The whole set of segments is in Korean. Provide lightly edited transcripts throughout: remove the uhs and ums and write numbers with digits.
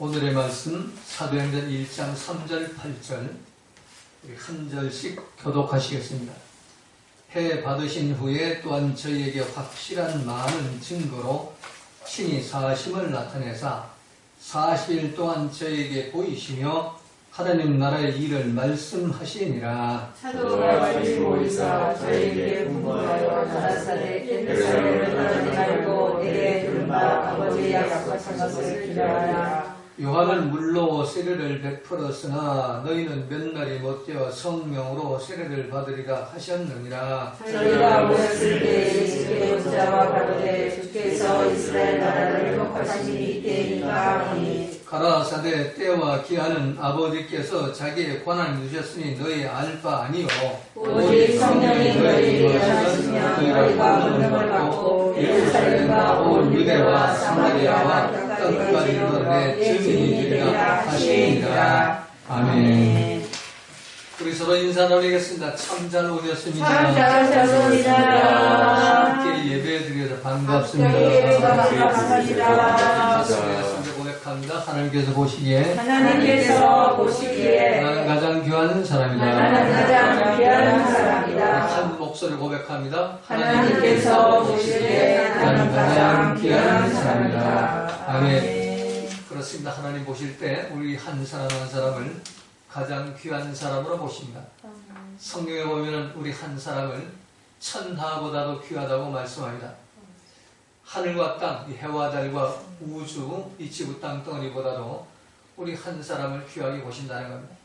오늘의 말씀 사도행전 1장 3절 8절 우리 한 절씩 교독하시겠습니다. 해 받으신 후에 또한 저희에게 확실한 많은 증거로 친히 사심을 나타내사 40일 동안 저희에게 보이시며 하나님 나라의 일을 말씀하시니라. 사도가 많이 모이사 저희에게 분부하여 가라사대 예루살렘을 떠나지 말고 내게 들은 바 아버지의 약속하신 것을 기다하라. 요한은 물로 세례를 베풀었으나 너희는 몇 날이 못되어 성령으로 세례를 받으리라 하셨느니라. 저희가 모였을 때 주께 온 자와 가로되 주께서 이스라엘 나라를 회복하시니 이때이니까 하니 가라사대 때와 기한은 아버지께서 자기의 권한을 주셨으니 너희 알 바 아니요 오직 성령이 너희에게 하시면 너희가 권능을 받고 예루살렘과 온 유대와 사마리아와 끝까지 이르러 증인이 되리라 하시니라. 아멘. 우리 서로 인사 나누겠습니다. 참 잘 오셨습니다. 참 잘 오셨습니다. 함께 예배드려서 반갑습니다. 고백합니다. 하나님께서 보시기에 나는 가장 귀한 사람이다. 한 목소리 고백합니다. 하나님께서 보시기에 나는 가장 귀한 사람이다. 아멘. 그렇습니다. 하나님 보실 때 우리 한 사람 한 사람을 가장 귀한 사람으로 보십니다. 성경에 보면 우리 한 사람을 천하보다도 귀하다고 말씀합니다. 하늘과 땅, 이 해와 달과 우주, 이 지구 땅덩어리보다도 우리 한 사람을 귀하게 보신다는 겁니다.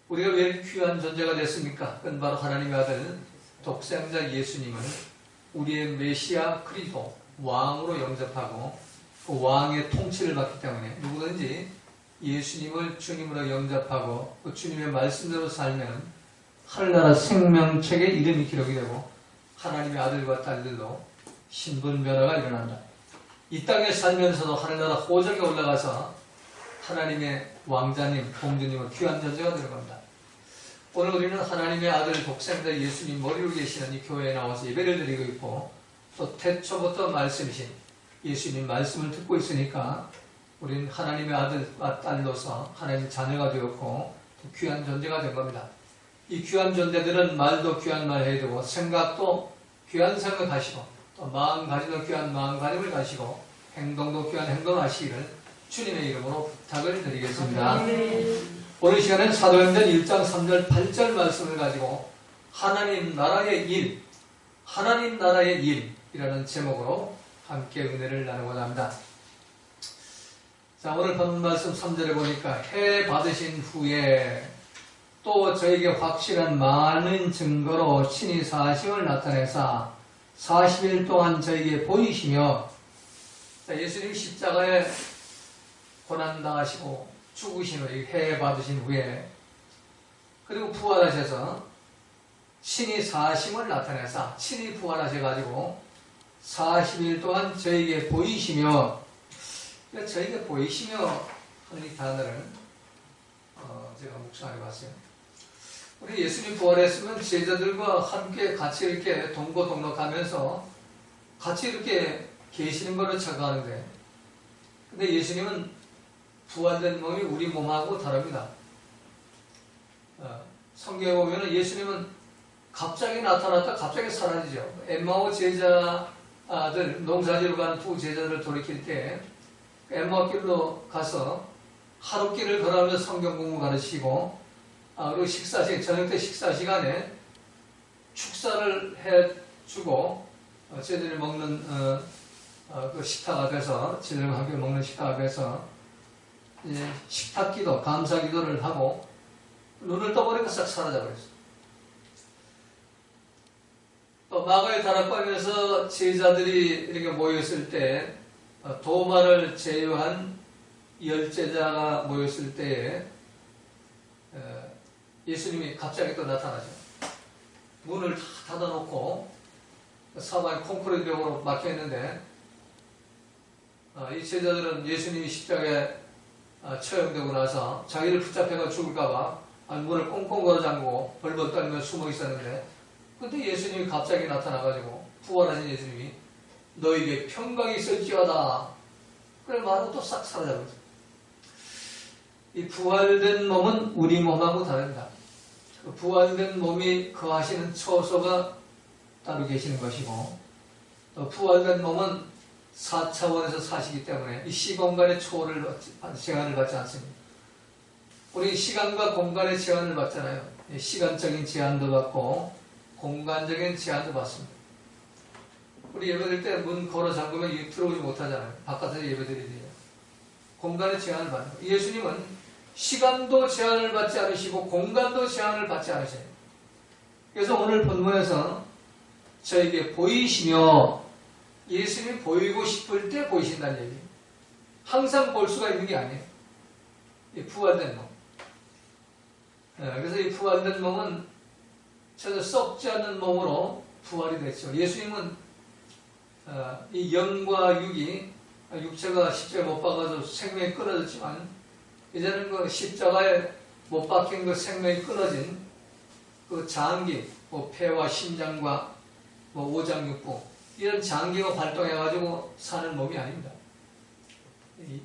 우리가 왜 이렇게 귀한 존재가 됐습니까? 그건 바로 하나님의 아들 독생자 예수님을 우리의 메시아 그리스도 왕으로 영접하고 그 왕의 통치를 받기 때문에 누구든지 예수님을 주님으로 영접하고 그 주님의 말씀대로 살면 하늘나라 생명책에 이름이 기록이 되고 하나님의 아들과 딸들도 신분 변화가 일어난다. 이 땅에 살면서도 하늘나라 호적에 올라가서 하나님의 왕자님, 공주님은 귀한 존재가 되는 겁니다. 오늘 우리는 하나님의 아들 독생자 예수님 머리 위에 계시는 이 교회에 나와서 예배를 드리고 있고 또 태초부터 말씀이신 예수님 말씀을 듣고 있으니까 우리는 하나님의 아들과 딸로서 하나님 자녀가 되었고 또 귀한 존재가 된 겁니다. 이 귀한 존재들은 말도 귀한 말 해야 되고 생각도 귀한 생각하시고 또 마음가짐도 귀한 마음가짐을 가시고 행동도 귀한 행동을 하시기를 주님의 이름으로 부탁을 드리겠습니다. 오늘 시간은 사도행전 1장 3절 8절 말씀을 가지고 하나님 나라의 일, 하나님 나라의 일이라는 제목으로 함께 은혜를 나누고자 합니다. 자, 오늘 본 말씀 3절에 보니까 해 받으신 후에 또 저에게 확실한 많은 증거로 친히 사심을 나타내사 40일 동안 저에게 보이시며, 자, 예수님이 십자가에 고난당하시고 죽으신 후에 해 받으신 후에 그리고 부활하셔서 친히 사심을 나타내사 친히 부활하셔가지고 40일 동안 저에게 보이시며, 저에게 보이시며 하는 이 단어를 제가 묵상해 봤어요. 우리 예수님 부활했으면 제자들과 함께 같이 이렇게 동고동락하면서 같이 이렇게 계시는 걸로 착각하는데, 근데 예수님은 부활된 몸이 우리 몸하고 다릅니다. 성경에 보면 예수님은 갑자기 나타났다 갑자기 사라지죠. 엠마오 제자들, 농사지로 가는 두 제자들을 돌이킬 때 엠마오길로 가서 하루길을 걸어가면서 성경 공부 가르치고 그리고 저녁 때 식사 시간에 축사를 해주고 저희들이 먹는 그 식탁 앞에서 저희들과 함께 먹는 식탁 앞에서 이제 식탁 기도, 감사 기도를 하고 눈을 떠보니까 싹 사라져버렸어요. 또 마가의 다락방에서 제자들이 이렇게 모였을 때 도마를 제외한 10제자가 모였을 때에 예수님이 갑자기 또 나타나죠. 문을 다 닫아놓고 사방에 콘크리트 벽으로 막혀있는데 이 제자들은 예수님이 십자가에 처형되고 나서 자기를 붙잡혀가 죽을까봐 문을 꽁꽁 걸어 잠그고 벌벌 떨며 숨어 있었는데, 근데 예수님이 갑자기 나타나가지고 부활하신 예수님이 너에게 평강이 있을지어다 그래 말하고 또 싹 사라져버렸어요. 이 부활된 몸은 우리 몸하고 다릅니다. 그 부활된 몸이 거하시는 처소가 따로 계시는 것이고, 또 부활된 몸은 4차원에서 사시기 때문에 이 시공간의 제한을 받지 않습니다. 우리 시간과 공간의 제한을 받잖아요. 시간적인 제한도 받고 공간적인 제한도 받습니다. 우리 예배드릴 때 문 걸어 잠그면 들어오지 못하잖아요. 바깥에서 예배드리야 돼요. 공간의 제한을 받는 거예요. 예수님은 시간도 제한을 받지 않으시고 공간도 제한을 받지 않으세요. 그래서 오늘 본문에서 저에게 보이시며, 예수님이 보이고 싶을 때 보이신다는 얘기예요. 항상 볼 수가 있는 게 아니에요. 이 부활된 몸. 그래서 이 부활된 몸은 전혀 썩지 않는 몸으로 부활이 됐죠. 예수님은 이 영과 육이, 육체가 십자가에 못 박아서 생명이 끊어졌지만 이제는 그 십자가에 못 박힌 그 생명이 끊어진 그 장기, 폐와 심장과 오장육부, 이런 장기가 발동해가지고 사는 몸이 아닙니다.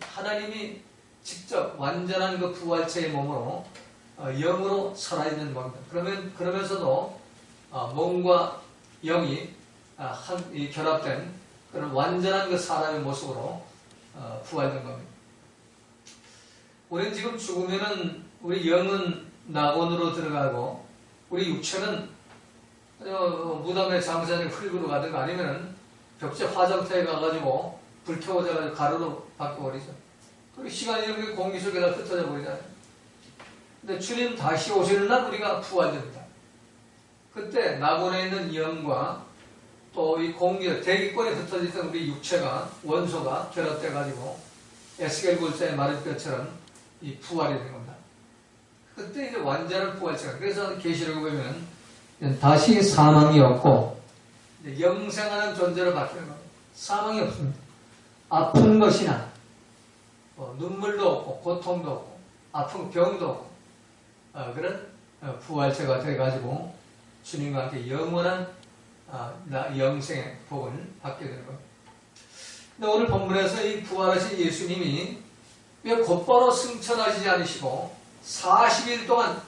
하나님이 직접 완전한 그 부활체의 몸으로 영으로 살아있는 몸입니다. 그러면서도 몸과 영이 결합된 그런 완전한 그 사람의 모습으로 부활된 겁니다. 우리는 지금 죽으면은 우리 영은 낙원으로 들어가고 우리 육체는 무덤의 장사를 흙으로 가든가 아니면은 벽체 화장터에 가가지고 불태워져가지고 가루로 바꿔버리죠. 그리고 시간이 이렇게 공기 속에다 흩어져 버리잖아요. 근데 주님 다시 오시는 날 우리가 부활됩니다. 그때 낙원에 있는 영과 또 이 공기, 대기권에 흩어지던 우리 육체가, 원소가 결합돼가지고 에스겔 골자의 마른 뼈처럼 이 부활이 되는 겁니다. 그때 이제 완전한 부활체가. 그래서 계시록에 보면 다시 사망이 없고 영생하는 존재로 바뀌는 겁니다. 사망이 없습니다. 아픈 것이나 눈물도 없고 고통도 없고 아픈 병도 없고 그런 부활체가 돼가지고 주님과 함께 영원한 영생의 복을 받게 되는 겁니다. 근데 오늘 본문에서 이 부활하신 예수님이 왜 곧바로 승천하시지 않으시고 40일 동안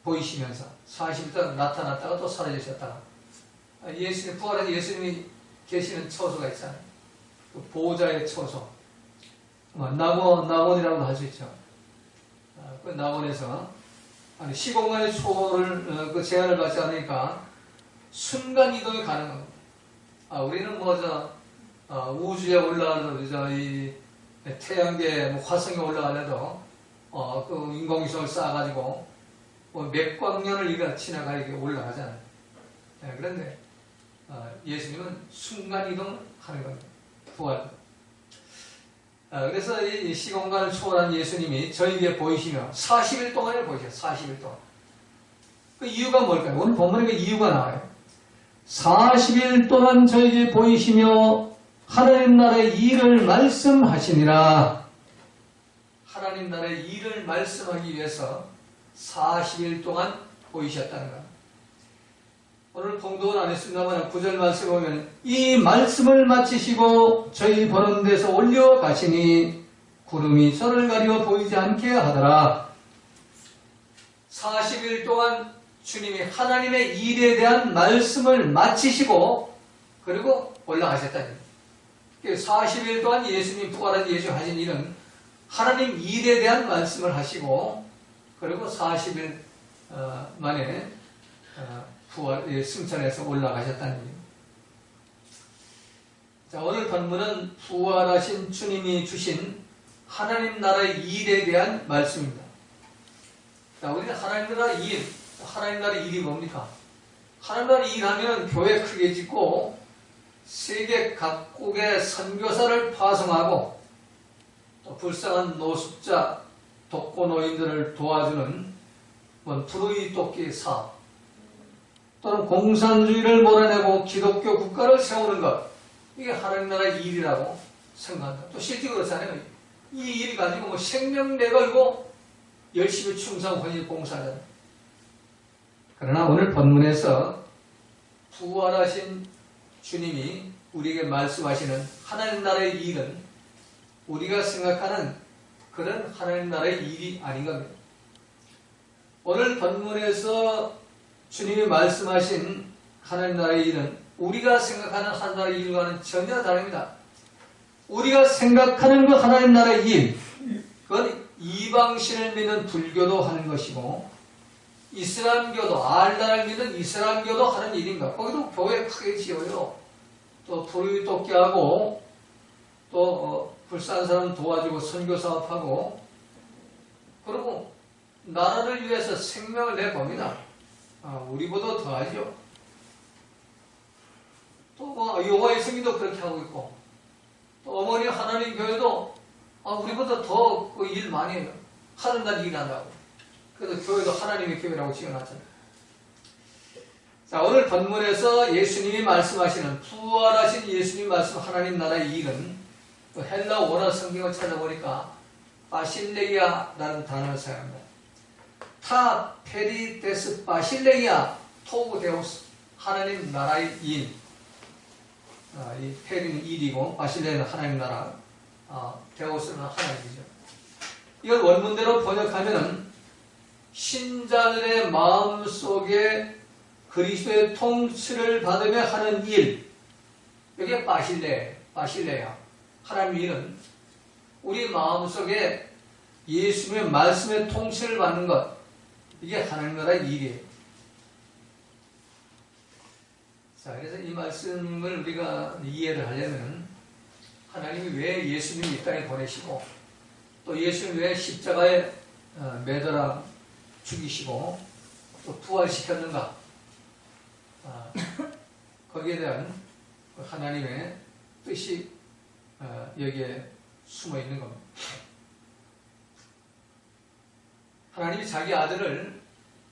보이시면서 40일 동안 나타났다가 또 사라지셨다가, 예수님, 부활하신 예수님이 계시는 처소가 있잖아요. 그 보호자의 처소, 낙원이라고도 할 수 있죠. 그 낙원에서 시공간의 초를 그 제한을 받지 않으니까 순간 이동이 가능합니다. 우리는 우주에 올라가도 이 태양계 화성에 올라가려도 그 인공위성을 쌓아가지고 몇 광년을 이가 지나가 이렇게 올라가잖아요. 그런데 예수님은 순간 이동을 하는 겁니다. 부활. 그래서 이 시공간을 초월한 예수님이 저에게 보이시며 40일 동안을 보이셔요. 40일 동안. 그 이유가 뭘까요? 오늘 본문에 그 이유가 나와요. 40일 동안 저에게 보이시며 하나님 나라의 일을 말씀하시니라. 하나님 나라의 일을 말씀하기 위해서 40일 동안 보이셨다는 겁니다. 오늘 공독은 안 했습니다만 9절 말씀을 보면 이 말씀을 마치시고 저희 보는 데서 올려가시니 구름이 저를 가리워 보이지 않게 하더라. 40일 동안 주님이 하나님의 일에 대한 말씀을 마치시고 그리고 올라가셨다는 거예요. 40일 동안 예수님 부활한 예수 하신 일은 하나님 일에 대한 말씀을 하시고 그리고 40일 만에 부활, 승천해서 올라가셨다는 얘기입니다. 자, 오늘 본문은 부활하신 주님이 주신 하나님 나라의 일에 대한 말씀입니다. 자, 우리는 하나님 나라의 일, 하나님 나라의 일이 뭡니까? 하나님 나라의 일하면 교회 크게 짓고 세계 각국의 선교사를 파송하고 또 불쌍한 노숙자, 독거노인들을 도와주는 불의 돕기 사업, 또는 공산주의를 몰아내고 기독교 국가를 세우는 것, 이게 하나님 나라의 일이라고 생각한다. 또 실제 그렇잖아요. 이 일 가지고 생명 내걸고 열심히 충성헌신 봉사하잖아요. 그러나 오늘 본문에서 부활하신 주님이 우리에게 말씀하시는 하나님 나라의 일은 우리가 생각하는 그런 하나님 나라의 일이 아닌 겁니다. 오늘 본문에서 주님이 말씀하신 하나님 나라의 일은 우리가 생각하는 하나님 나라의 일과는 전혀 다릅니다. 우리가 생각하는 그 하나님 나라의 일, 그건 이방신을 믿는 불교도 하는 것이고 이슬람교도, 알라를 믿는 이슬람교도 하는 일인가. 거기도 교회 크게 지어요. 또 불의 돕기하고 또 불쌍한 사람 도와주고 선교 사업하고 그리고 나라를 위해서 생명을 내봅니다. 우리보다 더하죠. 또 여호와의 성기도 그렇게 하고 있고 또 어머니 하나님 교회도 우리보다 더 그 일 많이 해요. 하는 날 일한다고. 그래서 교회도 하나님의 교회라고 지어놨잖아요. 자, 오늘 본문에서 예수님이 말씀하시는 부활하신 예수님이 말씀 하나님 나라의 일은 또 헬라 원어 성경을 찾아보니까 바실레이아라는 단어를 사용합니다. 타 페리데스 바실레이아 토우 데우스 하나님 나라의 일. 이 페리는 일이고 바실레이아는 하나님 나라, 데우스는 하나님이죠. 이걸 원문대로 번역하면은 신자들의 마음속에 그리스도의 통치를 받으며 하는 일, 이게 바실레야. 하나님의 일은 우리 마음속에 예수님의 말씀의 통치를 받는 것, 이게 하나님 나라의 일이에요. 자, 그래서 이 말씀을 우리가 이해를 하려면 하나님이 왜 예수님을 이 땅에 보내시고 또 예수님이 왜 십자가에 매달아 죽이시고 또 부활시켰는가, 거기에 대한 하나님의 뜻이 여기에 숨어 있는 겁니다. 하나님이 자기 아들을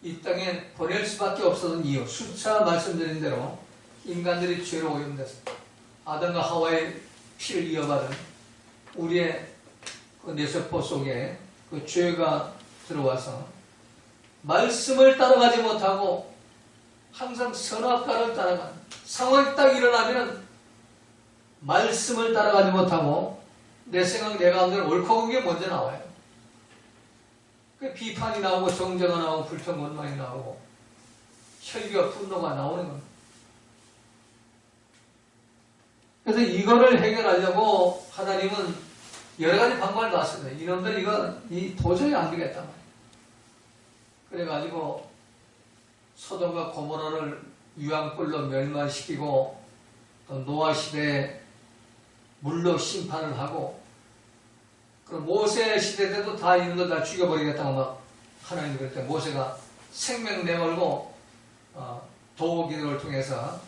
이 땅에 보낼 수밖에 없었던 이유, 수차 말씀드린 대로 인간들이 죄로 오염돼서 아담과 하와의 피를 이어받은 우리의 그 뇌세포 속에 그 죄가 들어와서 말씀을 따라가지 못하고 항상 선악과를 따라가는 상황이 딱 일어나면 말씀을 따라가지 못하고 내 생각, 내 가운데는 옳고 그른 게 먼저 나와요. 그 비판이 나오고 정죄가 나오고 불평, 원망이 나오고 혈기와 분노가 나오는 겁니다. 그래서 이거를 해결하려고 하나님은 여러 가지 방법을 놨습니다. 이놈들 이 도저히 안 되겠단 말이에요. 그래가지고 소돔과 고모라를 유황불로 멸망시키고 또 노아 시대에 물로 심판을 하고 그럼 모세 시대 때도 다 이놈들 다 죽여버리겠다고 막 하나님이 그럴 때 모세가 생명 내걸고 도기도를 통해서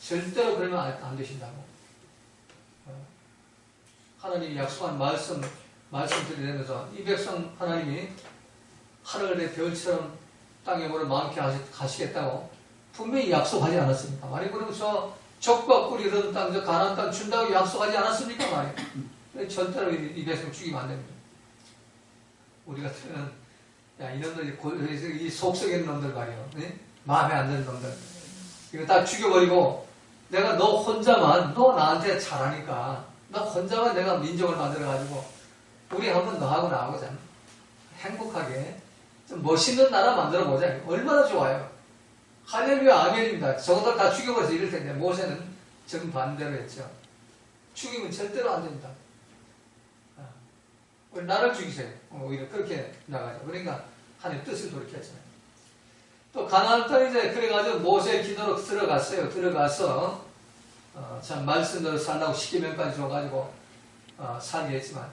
절대로 그러면 안 되신다고. 하나님이 약속한 말씀들이 되면서 이 백성 하나님이 하늘의 별처럼 땅에 물을 많게 가시겠다고 분명히 약속하지 않았습니까? 만약 그러면 저 적과 꿀이 흐르는 땅, 저 가나안 땅 준다고 약속하지 않았습니까? 말이에요. 절대로 이 백성 죽이면 안 됩니다. 우리 같으면 이놈들 이 속속에 있는 놈들 말이에요. 네? 마음에 안 드는 놈들 이거 다 죽여버리고 내가 너 혼자만 너 나한테 잘하니까 너 혼자만 내가 민족을 만들어가지고 우리 한번 너하고 나하고 참 행복하게 좀 멋있는 나라 만들어보자. 얼마나 좋아요. 할렐루야 아멘입니다. 저것들 다 죽여버려서 이럴 텐데 모세는 정반대로 했죠. 죽이면 절대로 안 됩니다. 나를 죽이세요. 오히려 그렇게 나가죠. 그러니까 하나님 뜻을 돌이켰잖아요. 또 가나안 땅에 이제 그래가지고 모세의 기도로 들어갔어요. 들어가서 참 말씀대로 살라고 12명까지 줘가지고 살게 했지만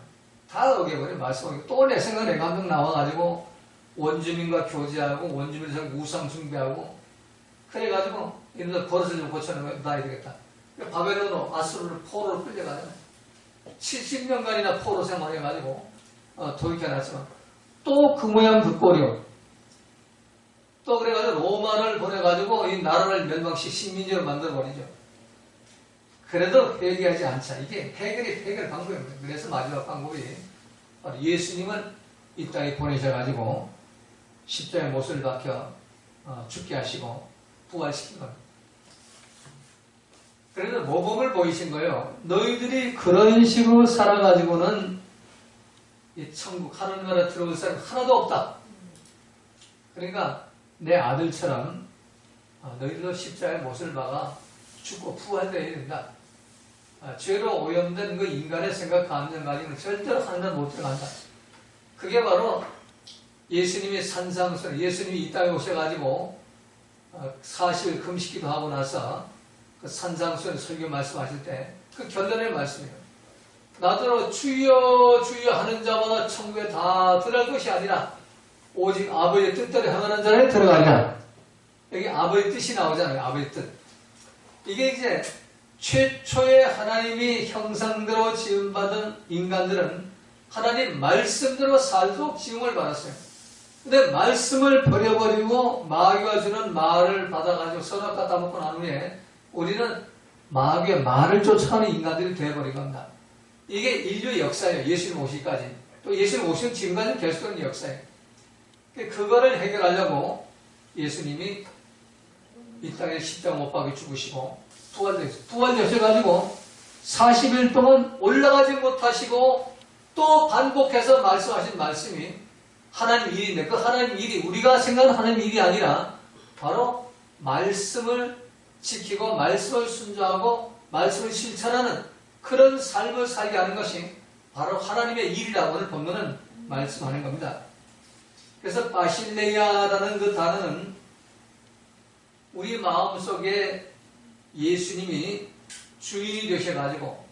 다 어겨버려 말씀. 또 내 생각에 감동 나와가지고 원주민과 교제하고 원주민에서 우상 숭배하고 그래가지고 이놈들 버릇을 좀 고쳐놔야 되겠다. 바벨론으로 아수르로 포로로 끌려가잖아요. 70년간이나 포로 생활해가지고 도입해놨지만 또 그 모양 그 꼴이요. 또 그래가지고 로마를 보내가지고 이 나라를 멸망시 식민지로 만들어버리죠. 그래도 회개하지 않자. 이게 해결 방법입니다. 그래서 마지막 방법이 바로 예수님을 이 땅에 보내셔가지고 십자가에 못을 박혀 죽게 하시고 부활시킨 겁니다. 그래서 모범을 보이신 거예요. 너희들이 그런 식으로 살아가지고는 이 천국 하나님 나라 들어올 사람 하나도 없다. 그러니까 내 아들처럼 너희들도 십자가의 못을 박아 죽고 부활되어야 된다. 죄로 오염된 그 인간의 생각 감정 가지고는 절대로 하나님 못 들어간다. 그게 바로 예수님이 산상수훈, 예수님이 이 땅에 오셔가지고 40일 금식기도 하고 나서 그 산상수훈 설교 말씀하실 때 그 결론의 말씀이에요. 나더러 주여 주여 하는 자마다 천국에 다 들어갈 것이 아니라 오직 아버지의 뜻대로 행하는 자에 들어가리라. 여기 아버지 뜻이 나오잖아요. 아버지 뜻. 이게 이제 최초의 하나님이 형상대로 지음받은 인간들은 하나님 말씀대로 살도록 지음을 받았어요. 근데 말씀을 버려버리고 마귀가 주는 말을 받아가지고 선악과 따먹고 난 후에 우리는 마귀의 말을 쫓아가는 인간들이 되어버린 겁니다. 이게 인류의 역사예요. 예수님 오시기까지. 또 예수님 오시는 지금까지 계속되는 역사예요. 그거를 해결하려고 예수님이 이 땅에 십자가 못 박혀 죽으시고 부활되셔가지고 40일 동안 올라가지 못하시고 또 반복해서 말씀하신 말씀이 하나님 일인데 그 하나님 일이 우리가 생각하는 하나님 일이 아니라 바로 말씀을 지키고 말씀을 순종하고 말씀을 실천하는 그런 삶을 살게 하는 것이 바로 하나님의 일이라고 오늘 본문은 말씀하는 겁니다. 그래서 바실레야라는 그 단어는 우리 마음속에 예수님이 주인이 되셔가지고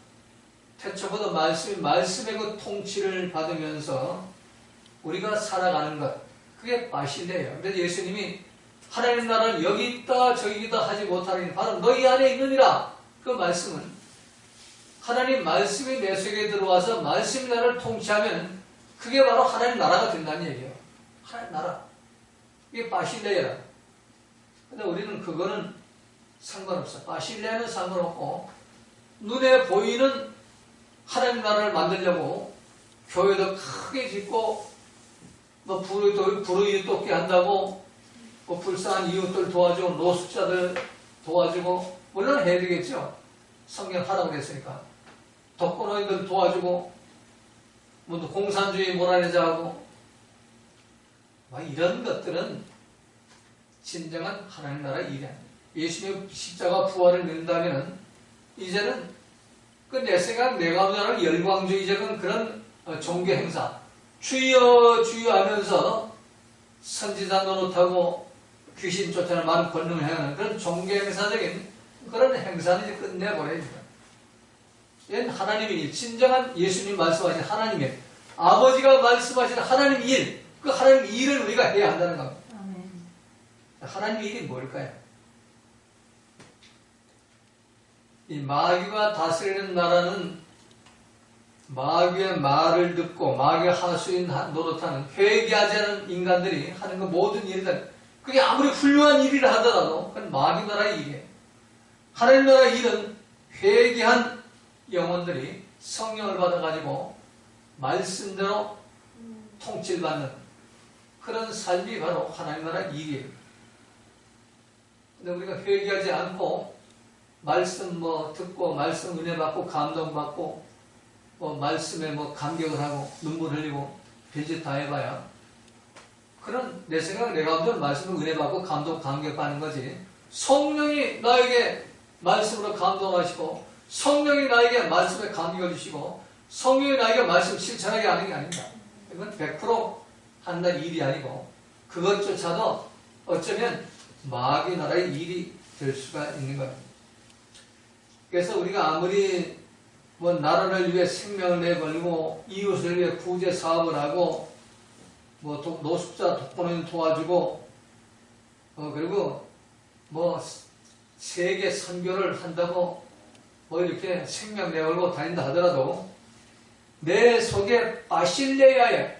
태초부터 말씀의 그 통치를 받으면서 우리가 살아가는 것, 그게 바실레예요. 그래서 예수님이 하나님 나라는 여기 있다 저기 있다 하지 못하니 바로 너희 안에 있느니라. 그 말씀은 하나님 말씀이 내 속에 들어와서 말씀이 나를 통치하면 그게 바로 하나님 나라가 된다는 얘기예요. 하나님 나라. 이게 바실레야. 근데 우리는 그거는 상관없어. 바실레는 상관없고 눈에 보이는 하나님 나라를 만들려고 교회도 크게 짓고 뭐 불의 돕게 한다고 뭐 불쌍한 이웃들 도와주고 노숙자들 도와주고 물론 해야 되겠죠. 성경 하라고 그랬으니까. 독거노인들 도와주고 뭐 공산주의 몰아내자고 막 이런 것들은 진정한 하나님 나라 일이 아니에요. 예수님의 십자가 부활을 믿는다면 이제는 그 내 생각 내가 하는 열광주의적인 그런 종교 행사 주여 주여 하면서 선지자 노릇하고 귀신 쫓아내는 많은 권능을 행하는 그런 종교 행사적인 그런 행사는 이제 끝내버려야 됩니다. 얘는 하나님의 일, 진정한 예수님 말씀하신 하나님의 아버지가 말씀하신 하나님 일, 그 하나님 일을 우리가 해야 한다는 겁니다. 하나님 일이 뭘까요? 이 마귀가 다스리는 나라는 마귀의 말을 듣고 마귀의 하수인 노릇하는 회개하지 않은 인간들이 하는 그 모든 일들, 그게 아무리 훌륭한 일이라 하더라도 그건 마귀 나라의 일이에요. 하나님 나라의 일은 회개한 영혼들이 성령을 받아가지고 말씀대로 통치를 받는 그런 삶이 바로 하나님 나라의 일이에요. 근데 우리가 회개하지 않고 말씀 듣고 말씀 은혜 받고 감동 받고 말씀에 감격을 하고 눈물 흘리고 별짓 다 해봐야 그런 내 생각 내가 없는 말씀을 은혜 받고 감동 감격 받는 거지. 성령이 나에게 말씀으로 감동하시고 성령이 나에게 말씀에 감격을 주시고 성령이 나에게 말씀 실천하게 하는 게 아닙니다. 이건 100% 한날 일이 아니고 그것조차도 어쩌면 마귀 나라의 일이 될 수가 있는 겁니다. 그래서 우리가 아무리 나라를 위해 생명을 내버리고 이웃을 위해 구제 사업을 하고 노숙자 독거노인 도와주고 그리고 세계 선교를 한다고 이렇게 생명 내걸고 다닌다 하더라도 내 속에 바실레야에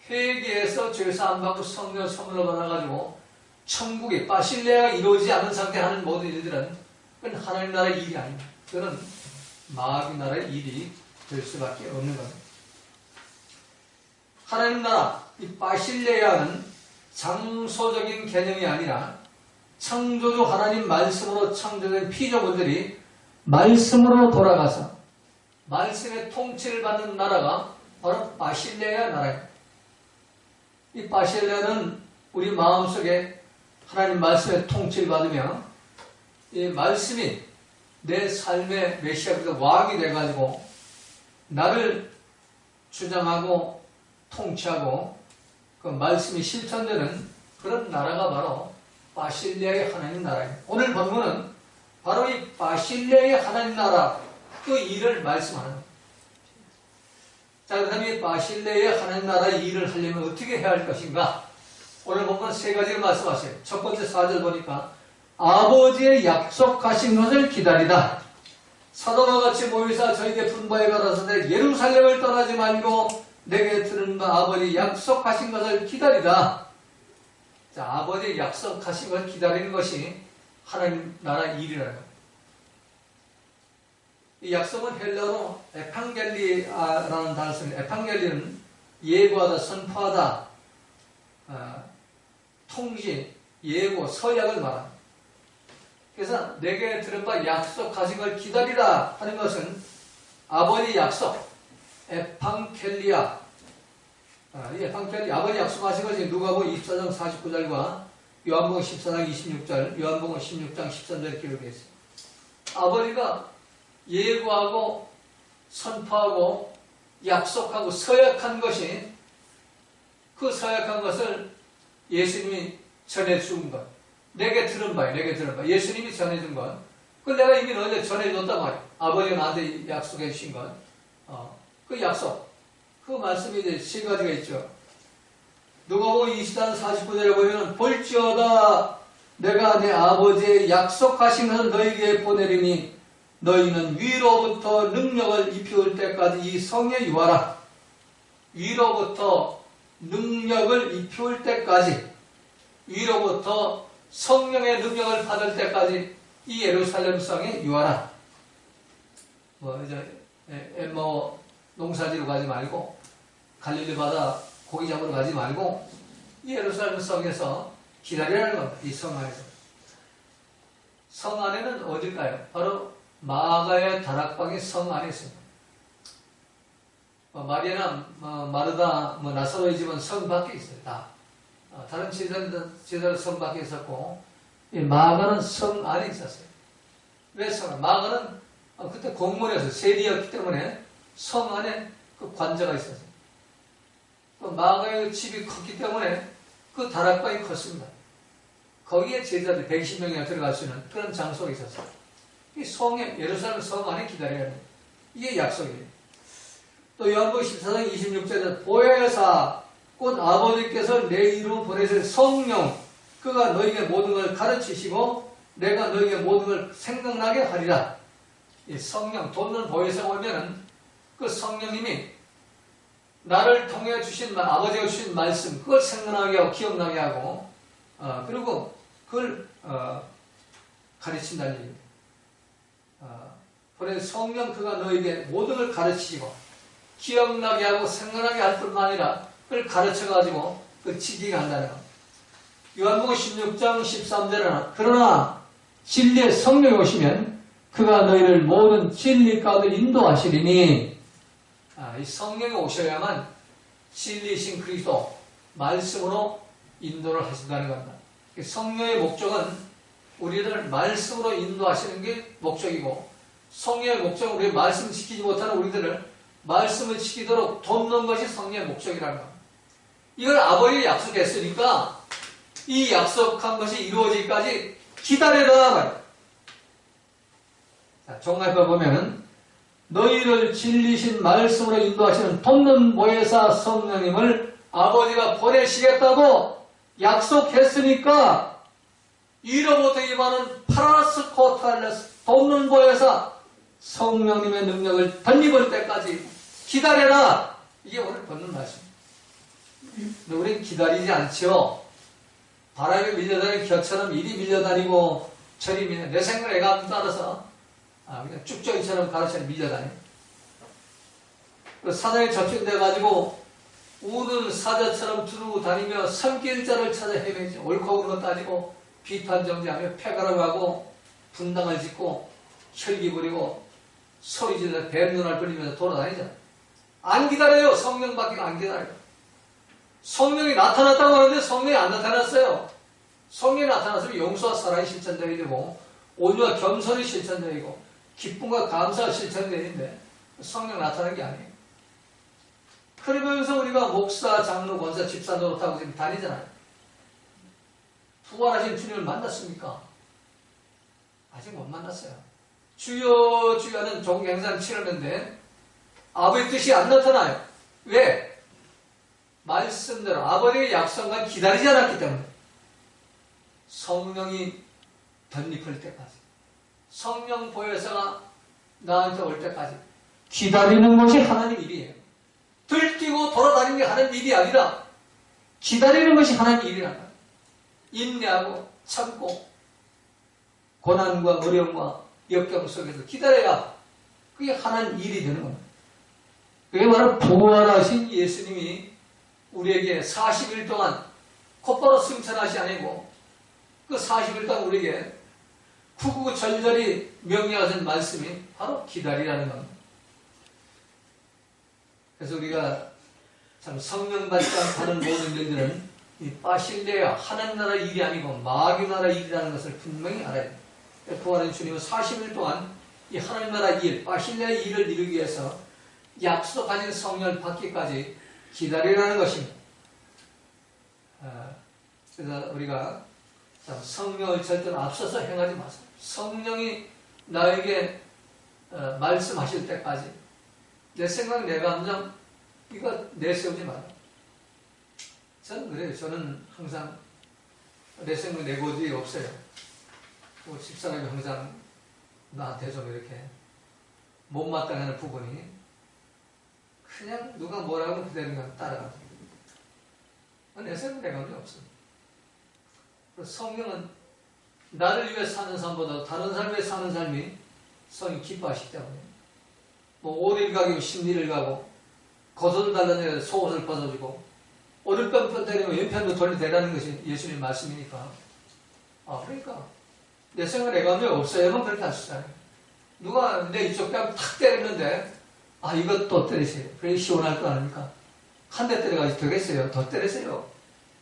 회개해서 죄사함 받고 성령 선물을 받아가지고 천국에 바실레야가 이루어지지 않은 상태에 하는 모든 일들은 그건 하나님 나라의 일이 아닙니다. 그건 마귀 나라의 일이 될 수밖에 없는 겁니다. 하나님 나라, 이 바실레야는 장소적인 개념이 아니라 창조주 하나님 말씀으로 창조된 피조물들이 말씀으로 돌아가서 말씀의 통치를 받는 나라가 바로 바실레아 나라입니다. 이 바실레아는 우리 마음속에 하나님 말씀의 통치를 받으며 이 말씀이 내 삶의 메시아가 왕이 돼가지고 나를 주장하고 통치하고 그 말씀이 실천되는 그런 나라가 바로 바실레아의 하나님 나라입니다. 오늘 본문은 바로 이 바실레아의 하나님 나라 그 일을 말씀하는 겁니다. 자, 그럼 이 바실레아의 하나님 나라의 일을 하려면 어떻게 해야 할 것인가? 오늘 본문 세 가지를 말씀하세요. 첫 번째 4절 보니까 아버지의 약속하신 것을 기다리다. 사도와 같이 모이사 저에게 분부해 가라사대 예루살렘을 떠나지 말고 내게 들은 바 아버지 약속하신 것을 기다리다. 자, 아버지 약속하신 것을 기다리는 것이 하나님 나라 일이라는 겁니다. 이 약속은 헬라어로 에판겔리아라는 단어를 씁니다. 에판겔리는 예고하다, 선포하다, 통지, 예고, 서약을 말합니다. 그래서 내게 들은 바 약속하신 걸 기다리라 하는 것은 아버지 약속, 에판겔리아, 이 에판겔리아, 아버지 약속하신 것이 누가복음 24장 49절과 요한복음 14장 26절, 요한복음 16장 13절 기록되어 있습니다. 아버지가 예고하고 선포하고 약속하고 서약한 것이 그 서약한 것을 예수님이 전해준 것. 내게 들은 바예요. 내게 들은 바. 예수님이 전해준 것. 그걸 내가 이미 너한테 전해줬단 말이에요. 아버지가 나한테 약속해 주신 것. 그 약속. 그 말씀이 이제 세 가지가 있죠. 누가복음 20장 49절에 보면 볼지어다 내가 내 아버지의 약속하신 것을 너희에게 보내리니 너희는 위로부터 능력을 입혀올 때까지 이 성에 유하라. 위로부터 능력을 입혀올 때까지, 위로부터 성령의 능력을 받을 때까지 이 예루살렘 성에 유하라. 엠마오 농사지로 가지 말고, 갈릴리 바다 고기 잡으러 가지 말고, 이 예루살렘 성에서 기다리라는 겁니다. 이 성 안에서. 성 안에는 어딜까요? 바로 마가의 다락방이 성 안에 있습니다. 마리아나 마르다 나사로의 집은 성 밖에 있어요. 다 다른 제자들 성 밖에 있었고 이 마가는 성 안에 있었어요. 왜 성? 마가는 그때 공문에서 세리였기 때문에 성 안에 그 관저가 있었어요. 마가의 집이 컸기 때문에 그 다락방이 컸습니다. 거기에 제자들 120명이나 들어갈 수 있는 그런 장소가 있었어요. 이 성에, 예루살렘 성 안에 기다려야 돼요. 이게 약속이에요. 또 요한복음 14장 26절에 보혜사 곧 아버지께서 내 이름으로 보내실 성령 그가 너희에게 모든 걸 가르치시고 내가 너희에게 모든 걸 생각나게 하리라. 이 성령, 돕는 보혜사가 오면은 그 성령님이 나를 통해 주신 아버지가 주신 말씀 그걸 생각나게 하고 기억나게 하고 그리고 그걸 가르친다는 얘기입니다. 그래서 성령 그가 너에게 모든 걸 가르치시고 기억나게 하고 생각나게 할 뿐만 아니라 그걸 가르쳐가지고 그 지키게 한다는 겁니다. 요한복음 16장 13절에는 그러나 진리의 성령이 오시면 그가 너희를 모든 진리 가운데 인도하시리니 이 성령이 오셔야만 진리이신 그리스도 말씀으로 인도를 하신다는 겁니다. 성령의 목적은 우리를 말씀으로 인도하시는 게 목적이고 성령의 목적은 우리 말씀을 지키지 못하는 우리들을 말씀을 지키도록 돕는 것이 성령의 목적이라는 겁니다. 이걸 아버지가 약속했으니까 이 약속한 것이 이루어지기까지 기다려라 말이야. 종합해 보면은 너희를 진리신 말씀으로 인도하시는 돕는 보혜사 성령님을 아버지가 보내시겠다고 약속했으니까 이로부터 임하는 파라스코탈레스 돕는 보혜사 성령님의 능력을 덧입을 때까지 기다려라. 이게 오늘 받는 말씀입니다. 근데 우리는 기다리지 않죠. 바람에 밀려다니는 겨처럼 이리 밀려다니고 저리 밀려 내 생각에 애가 따라서 그냥 쭉저기처럼 가르쳐서 밀려다녀. 사장에 접촉돼가지고 우는 사자처럼 두르고 다니며 섬길자를 찾아 헤매지 옳고 그른 것 따지고 비판정지하며 패가라고 분당을 짓고 혈기 부리고 소리질러 뱀눈알 부리면서 돌아다니잖아. 안 기다려요. 성령밖에 안 기다려요. 성령이 나타났다고 하는데 성령이 안 나타났어요. 성령이 나타났으면 용서와 사랑이 실천되어야 되고 온유와 겸손이 실천되고 기쁨과 감사가 실천되는데 성령 나타나는 게 아니에요. 그러면서 우리가 목사, 장로, 권사, 집사 노릇하고 지금 다니잖아요. 부활하신 주님을 만났습니까? 아직 못 만났어요. 주여 주여 하는 종경상 치르는데 아버지 뜻이 안 나타나요. 왜? 말씀대로 아버지의 약속만 기다리지 않았기 때문에 성령이 덧입을 때까지 성령 보혜사가 나한테 올 때까지 기다리는 것이 하나님 일이에요. 들뛰고 돌아다니는 게 하나님 일이 아니라 기다리는 것이 하나님 일이란 말이에요. 인내하고 참고 고난과 어려움과 역경 속에서 기다려야 그게 하나님 일이 되는 겁니다. 그게 바로 부활하신 예수님이 우리에게 40일 동안 곧바로 승천하시 아니고 그 40일 동안 우리에게 구구절절히 명령하신 말씀이 바로 기다리라는 겁니다. 그래서 우리가 참 성령 받지 않는 모든 일들은 이 바실레아 하나님 나라 일이 아니고 마귀 나라 일이라는 것을 분명히 알아야 됩니다. 부활한 주님은 40일 동안 이 하나님 나라 일, 바실레아의 일을 이루기 위해서 약속하신 성령을 받기까지 기다리라는 것입니다. 그래서 우리가 성령을 절대로 앞서서 행하지 마세요. 성령이 나에게 말씀하실 때까지 내 생각, 내 감정 이거 내세우지 마라. 저는 그래요. 저는 항상 내 생각, 내 고집이 없어요. 뭐 집사람이 항상 나한테 좀 이렇게 못마땅하는 부분이 그냥 누가 뭐라고 그대로 따라가죠. 내 생각, 내 감정이 없어요. 성령은 나를 위해 사는 삶보다 다른 사람을 위해 사는 삶이 성령이 기뻐하시기 때문에 뭐 오리를 가고 십리를 가고 겉옷을 달라내려 속옷을 벗어주고 오를 뺨 때리면 왼편도 돌려대라는 것이 예수님 말씀이니까 그러니까 내 생각 내 감정이 없어야만 그렇게 할 수 있잖아요. 누가 내 이쪽 뺨 탁 때렸는데 이것 때리세요. 그래 시원할 거 아닙니까? 한 대 때려가지고 되겠어요. 더 때리세요.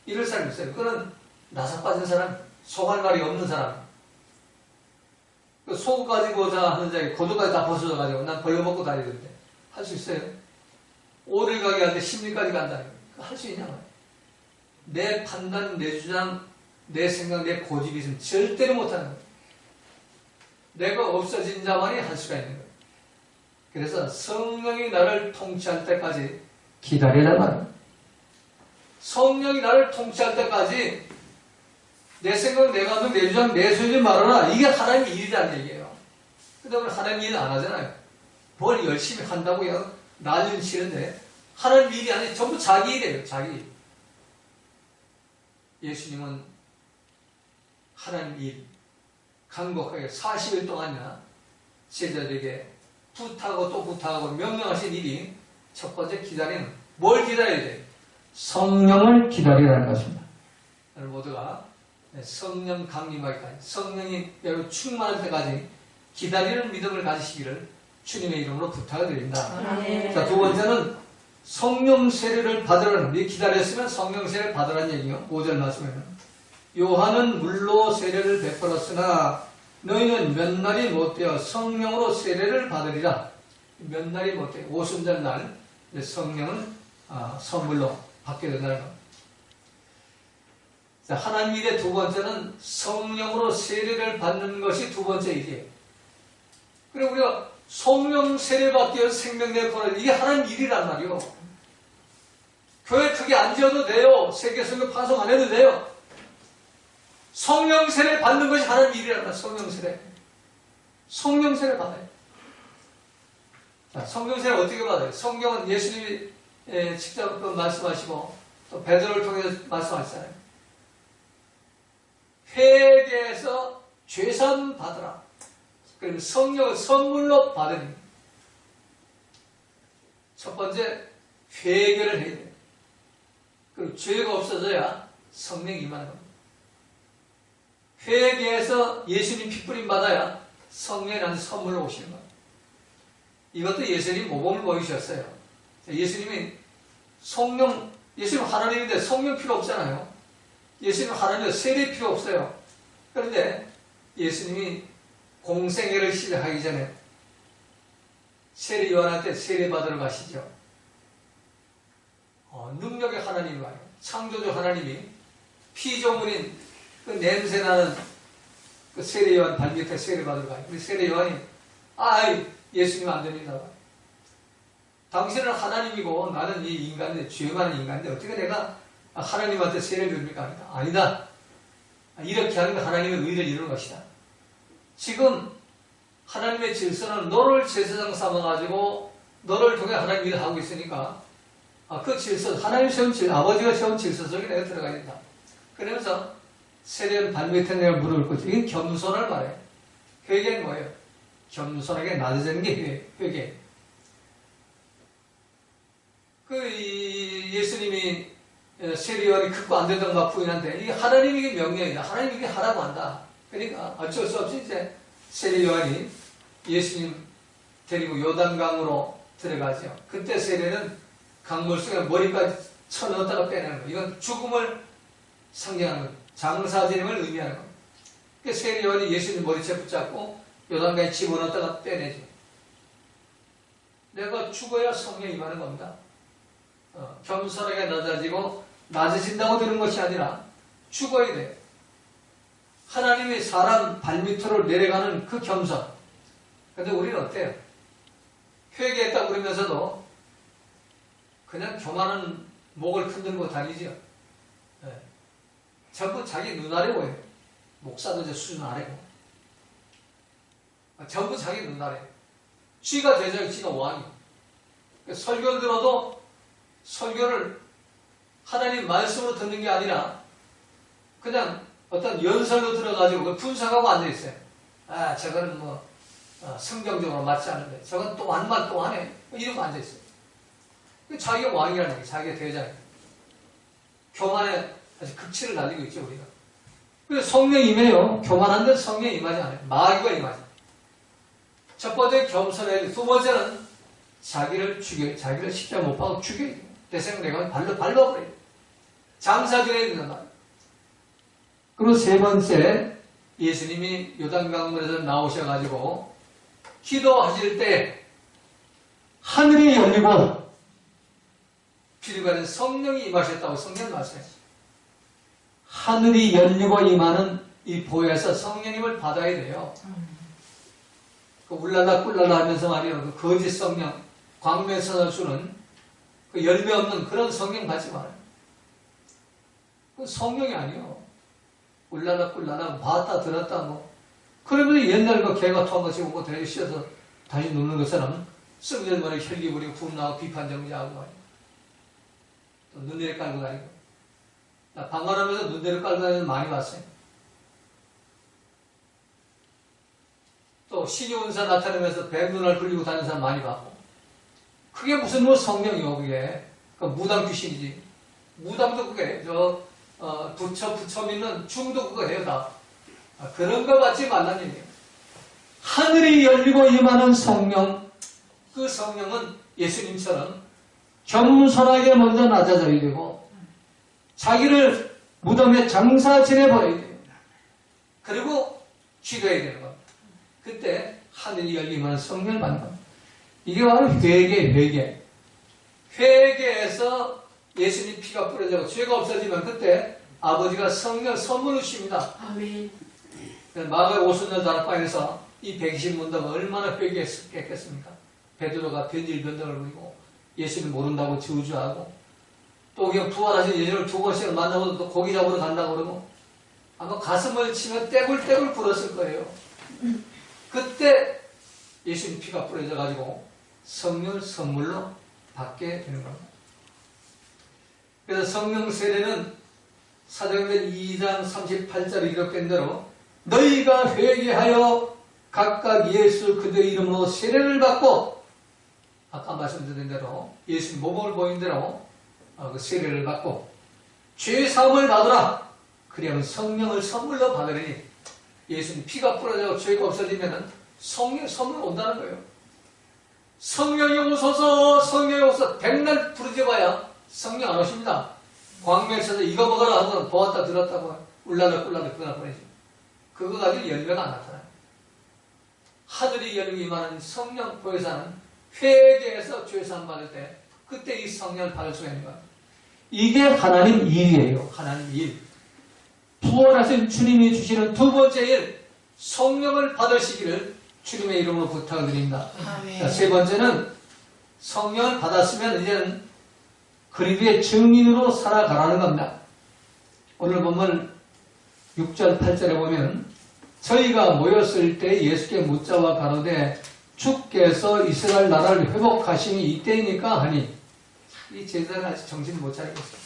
이럴 사람이 있어요. 그거는 나사 빠진 사람, 속알말이 없는 사람. 속 가지고자 하는 자에게 고도까지 다 벗어져가지고 난 벌거벗고 다니는데 할 수 있어요? 오를 가게 하는데 심리까지 간다는 거예요. 할 수 있냐고요. 내 판단, 내 주장, 내 생각, 내 고집이 있으면 절대로 못하는 거예요. 내가 없어진 자만이 할 수가 있는 거예요. 그래서 성령이 나를 통치할 때까지 기다리란 말이에요. 성령이 나를 통치할 때까지 내 생각, 내 감정, 내 주장, 내세우지 말아라. 이게 하나님의 일이라는 얘기예요. 근데 우리 하나님 일 안 하잖아요. 뭘 열심히 한다고 난리는 치는데 하나님 일이 아니라 전부 자기 일이에요. 자기 일. 예수님은 하나님 일 강곡하게 40일 동안이나 제자들에게 부탁하고 또 부탁하고 명령하신 일이 첫 번째 기다리는 뭘 기다려야 돼요? 성령을 기다리라는 것입니다. 여러분 모두가 성령 강림하기까지 성령이 여러분 충만할 때까지 기다리는 믿음을 가지시기를 주님의 이름으로 부탁을 드립니다. 자, 두 번째는 성령 세례를 받으라는 이 기다렸으면 성령 세례를 받으라는 얘기요. 5절 말씀에는 요한은 물로 세례를 베풀었으나 너희는 몇 날이 못되어 성령으로 세례를 받으리라. 몇 날이 못되어 오순절 날 성령을 선물로 받게 된다는 것. 자, 하나님 일의 두 번째는 성령으로 세례를 받는 것이 두 번째 일이에요. 그리고 우리가 성령 세례 받기 위해서 생명내 보내 이게 하나님 일이란 말이요. 교회 크게 안 지어도 돼요. 세계 성경 파송 안 해도 돼요. 성령 세례 받는 것이 하나님 일이란 말이에요. 성령 세례. 성령 세례 받아요. 자, 성령 세례 어떻게 받아요? 성경은 예수님이 직접 말씀하시고 또 베드로를 통해서 말씀하시잖아요. 회개해서 죄사함 받으라. 그러면 성령을 선물로 받으니 첫 번째 회개를 해야 돼요. 그리고 죄가 없어져야 성령이 임하는 겁니다. 회개해서 예수님 핏부림 받아야 성령이 나한테 선물로 오시는 겁니다. 이것도 예수님 모범을 보이셨어요. 예수님이 예수님 하나님인데 성령 필요 없잖아요. 예수님 하나님인데 세례 필요 없어요. 그런데 예수님이 공생애를 시작하기 전에 세례 요한한테 세례 받으러 가시죠. 능력의 하나님이 와요. 창조주 하나님이 피조물인 그 냄새나는 그 세례 요한 발밑에 세례 받으러 가요. 근데 세례 요한이 예수님 안 됩니다. 당신은 하나님이고 나는 이 인간인데 죄 많은 인간인데 어떻게 내가 하나님한테 세례를 줍니까? 아니다. 이렇게 하는 게 하나님의 의를 이루는 것이다. 지금 하나님의 질서는 너를 제사장 삼아가지고 너를 통해 하나님 일을 하고 있으니까 그 질서, 하나님 세운 질서, 아버지가 세운 질서 속에 내가 들어가야 된다. 그러면서 세례는 발밑에 내가 무릎을 꿇지. 이게 겸손을 말해요. 회개는 뭐예요? 겸손하게 낮아지는 게 회개. 예수님이 세례요한이 극구 안 된다고 막 부인한데 이게 하나님에게 명령이다. 하나님이 이게 하라고 한다. 그러니까 어쩔 수 없이 이제 세례요한이 예수님 데리고 요단강으로 들어가죠. 그때 세례는 강물 속에 머리까지 쳐넣었다가 빼내는 거예요. 이건 죽음을 상징하는 거예요. 장사지림을 의미하는 겁니다. 그러니까 세례요한이 예수님 머리채 붙잡고 요단강에 집어넣었다가 빼내죠. 내가 죽어야 성령이 임하는 겁니다. 겸손하게 낮아진다고 되는 것이 아니라 죽어야 돼. 하나님이 사람 발밑으로 내려가는 그 겸손. 근데 우리는 어때요? 회개했다 그러면서도 그냥 교만한 목을 흔들고 다니죠. 전부 자기 눈 아래 보여요. 목사도 이제 수준 아래고. 전부 자기 눈 아래. 쥐가 대장, 쥐가 왕이. 설교 들어도 설교를 하나님 말씀으로 듣는 게 아니라 그냥 어떤 연설로 들어가지고 분석하고 앉아있어요. 저거는 성경적으로 맞지 않는데 저건 또 한말 또 하네. 이러고 앉아있어요. 자기가 왕이라는 게 자기가 대장이에요. 교만에 아주 극치를 날리고 있죠, 우리가. 그래서 성령 임해요. 교만한데 성령 임하지 않아요. 마귀가 임하죠. 첫 번째 겸손해야 돼. 두 번째는 자기를 죽여요. 자기를 십자가 못 박아 죽여야 돼요. 대생 내가 발로 밟아버려요. 장사 지내야 된단 말이에요. 그리고 세 번째, 예수님이 요단강물에서 나오셔가지고 기도하실 때 하늘이 열리고 피리가는 성령이 임하셨다고 성경 말씀했어요. 하늘이 열리고 임하는 이 보혜에서 성령님을 받아야 돼요. 그 울랄라 꿀랄라 하면서 말이에요. 그 거짓 성령, 광명선을 주는 그 열매 없는 그런 성령 받지 말아요. 그 성령이 아니에요. 울랄라 꿀랄라 봤다 들었다 뭐. 그러면서 옛날 그 개가 토한 거 지고 대에 씌어서 다시 눕는 것처럼 썩절머리 혈기 부리고 분나고 비판정지하고 말이에요. 또 눈대를 깔고 다니고. 나 방관하면서 눈대를 깔고 다니는 많이 봤어요. 또 신이 운사 나타내면서 뱀눈을 흘리고 다니는 사람 많이 봤고. 그게 무슨 성령이요, 그게. 그 무당 귀신이지. 무당도 그게, 부처 믿는 중도 그거 해요, 다. 그런 거 받지 말라는 얘기예요. 하늘이 열리고 임하는 성령, 그 성령은 예수님처럼 겸손하게 먼저 낮아져야 되고, 자기를 무덤에 장사 지내버려야 돼요. 그리고 기도해야 되는 겁니다. 그때 하늘이 열리면 성령을 받는 겁니다. 이게 바로 회개. 회개에서 예수님 피가 뿌려지고 죄가 없어지면 그때 아버지가 성령 선물을 주십니다. 아멘. 마가의 오순절 다락방에서 이 120문답을 얼마나 회개했겠습니까? 베드로가 변질변덕을 부리고 예수님 모른다고 저주하고 또 그냥 부활하신 예수님을 두 번씩을 만나고 또 고기 잡으러 간다고 그러고 아마 가슴을 치며 떼굴떼굴 굴었을 거예요. 그때 예수님 피가 뿌려져가지고 성령을 선물로 받게 되는 겁니다. 그래서 성령 세례는 사도행전 2장 38절에 기록된 대로 너희가 회개하여 각각 예수 그들의 이름으로 세례를 받고 아까 말씀드린 대로 예수님 모범을 보인 대로 그 세례를 받고 죄사함을 받으라. 그리하면 성령을 선물로 받으리니 예수님 피가 뿌려져 죄가 없어지면 성령 선물 온다는 거예요. 성령이 오소서, 성령이 오소서 백날 부르짖어봐야 성령 안 오십니다. 광명에서 이거 먹어라 하고 보았다 들었다 울라라 꿀라라 그거나 보내죠. 그거 가지고 열매가 안 나타나요. 하늘이 열매 임하는 성령 보혜사는 회개해서 죄사함 받을 때 그때 이 성령을 받을 수가 있는 거예요. 이게 하나님 일이에요. 하나님 일. 부활하신 주님이 주시는 두 번째 일, 성령을 받으시기를 주님의 이름으로 부탁을 드립니다. 자, 세 번째는 성령을 받았으면 이제는 그리스도의 증인으로 살아가라는 겁니다. 오늘 보면 6절 8절에 보면 저희가 모였을 때 예수께 묻자와 가로되 주께서 이스라엘 나라를 회복하심이 이때이니까 하니 이 제자는 아직 정신을 못 차리고 있어요.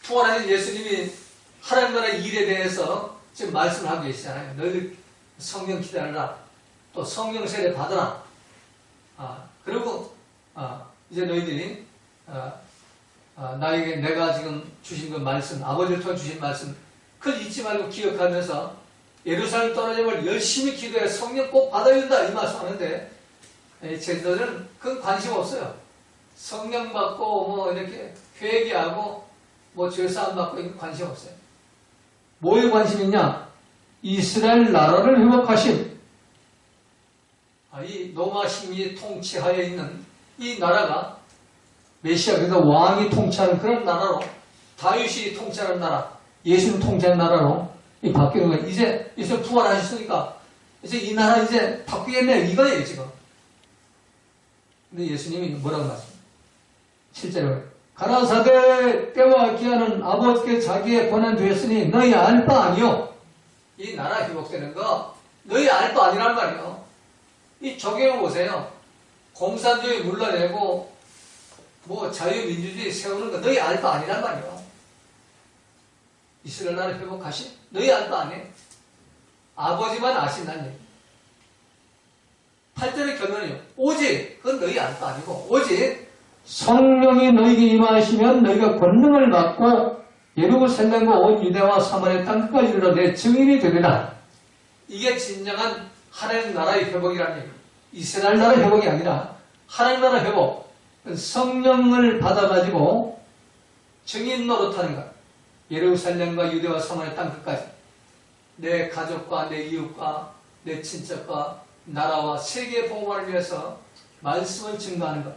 부활하신 예수님이 하나님 나라의 일에 대해서 지금 말씀하고 계시잖아요. 너희들 성령 기다려라. 또 성령 세례 받아라. 그리고 이제 너희들이 나에게 내가 지금 주신 그 말씀, 아버지를 통해 주신 말씀 그걸 잊지 말고 기억하면서 예루살렘 떨어짐을 열심히 기도해 성령 꼭 받아야 된다 이 말씀하는데 제자들은 그건 관심 없어요. 성령 받고 뭐 이렇게 회개하고 뭐 죄사함 받고 이건 관심 없어요. 뭐에 관심 있냐? 이스라엘 나라를 회복하신 이 로마 식민지 통치하에 있는 이 나라가 메시아 그래서 왕이 통치하는 그런 나라로 다윗이 통치하는 나라 예수님 통치하는 나라로 바뀌는 거예요. 이제 부활하셨으니까 이제 이 나라 이제 바뀌겠네 이거예요 지금. 근데 예수님이 뭐라고 말씀하세요? 7절에 가라사대 때와 기한은 아버지께 자기의 권한 되었으니 너희 알 바 아니요. 이 나라 회복되는 거 너희 알 바 아니란 말이에요. 이 적용해 보세요. 공산주의 물러내고 뭐 자유민주주의 세우는 거 너희 알 바 아니란 말이에요. 이스라엘 나라 회복하신 너희 알 바 아니에요. 아버지만 아신다는 얘기. 8절의 결론이요. 오직 그건 너희 알 바 아니고 오직 성령이 너희에게 임하시면 너희가 권능을 받고 예루살렘과 온 유대와 사마리아 땅까지 이르러 내 증인이 되리라. 이게 진정한 하나님 나라의 회복이라는 얘기예요. 이스라엘 나라 회복이 아니라 하나님 나라 회복. 성령을 받아가지고 증인 노릇하는 것. 예루살렘과 유대와 사마리아 땅 끝까지 내 가족과 내 이웃과 내 친척과 나라와 세계 복음화를 위해서 말씀을 증거하는 것.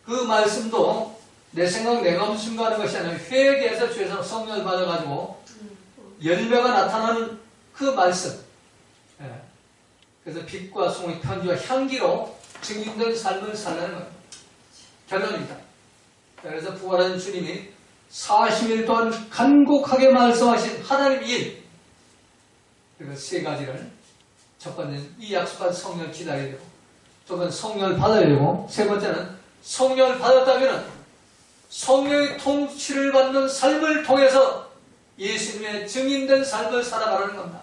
그 말씀도 내 생각 내가 무슨 증거하는 것이 아니라 회개해서 죄에서 성령을 받아가지고 열매가 나타나는 그 말씀. 그래서 빛과 소금의 편지와 향기로 증인된 삶을 살라는 거예요. 결론입니다. 그래서 부활한 주님이 40일 동안 간곡하게 말씀하신 하나님 일. 그리고 세 가지를 첫 번째는 이 약속한 성령을 기다려야 되고 두 번째는 성령을 받아야 되고 세 번째는 성령을 받았다면 성령의 통치를 받는 삶을 통해서 예수님의 증인된 삶을 살아가라는 겁니다.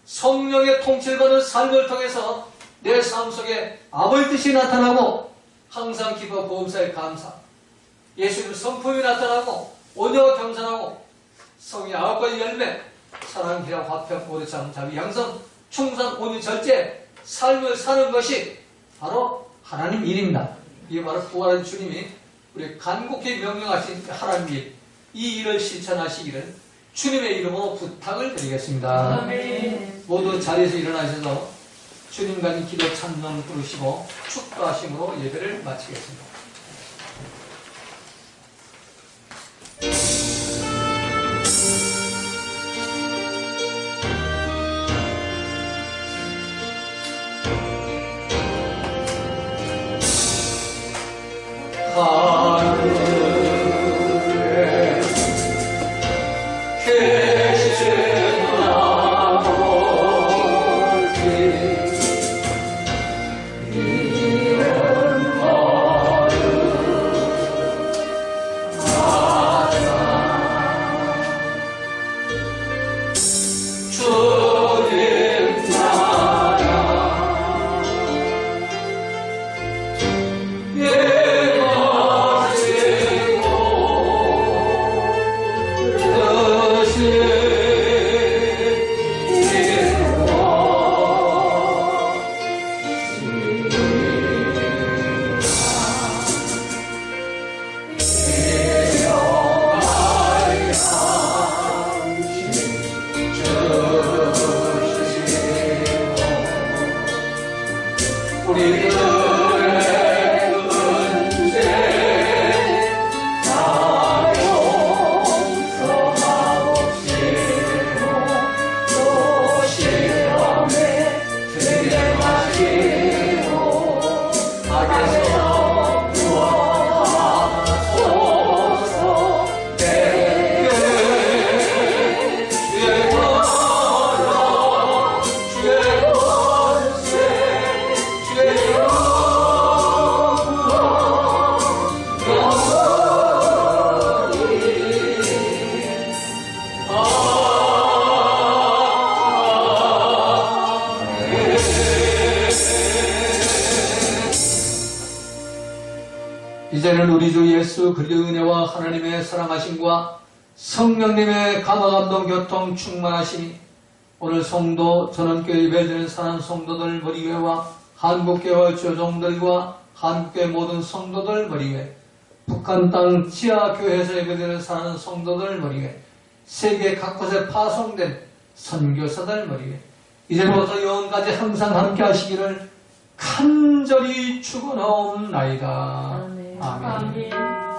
성령의 통치를 받는 삶을 통해서 내 삶 속에 아버지 뜻이 나타나고 항상 기뻐 보험사에 감사 예수님 성품이 나타나고 온유와 겸손하고 성의 9가지 열매 사랑, 희락, 화평, 오래참, 자비, 양성, 충성, 온유, 절제 삶을 사는 것이 바로 하나님 일입니다. 이게 바로 부활한 주님이 우리 간곡히 명령하신 하나님 일, 이 일을 실천하시기를 주님의 이름으로 부탁을 드리겠습니다. 아멘. 모두 자리에서 일어나셔서 주님 가진 기도 찬송 부르시고 축도하심으로 예배를 마치겠습니다. 하늘에 계신 아버지 이름 거룩하사 주님 나라 예가 우리 주 예수 그리스도의 은혜와 하나님의 사랑하심과 성령님의 감화감동 교통 충만하시니 오늘 성도 전원교회 예배드리는 사는 성도들 머리위와 한국교회 조종들과 한국교회 모든 성도들 머리위에 북한 땅 지하교회에서 예배드리는 사는 성도들 머리위에 세계 각곳에 파송된 선교사들 머리위에 이제부터 영원까지 항상 함께 하시기를 간절히 축원하옵나이다. 아멘. 아멘.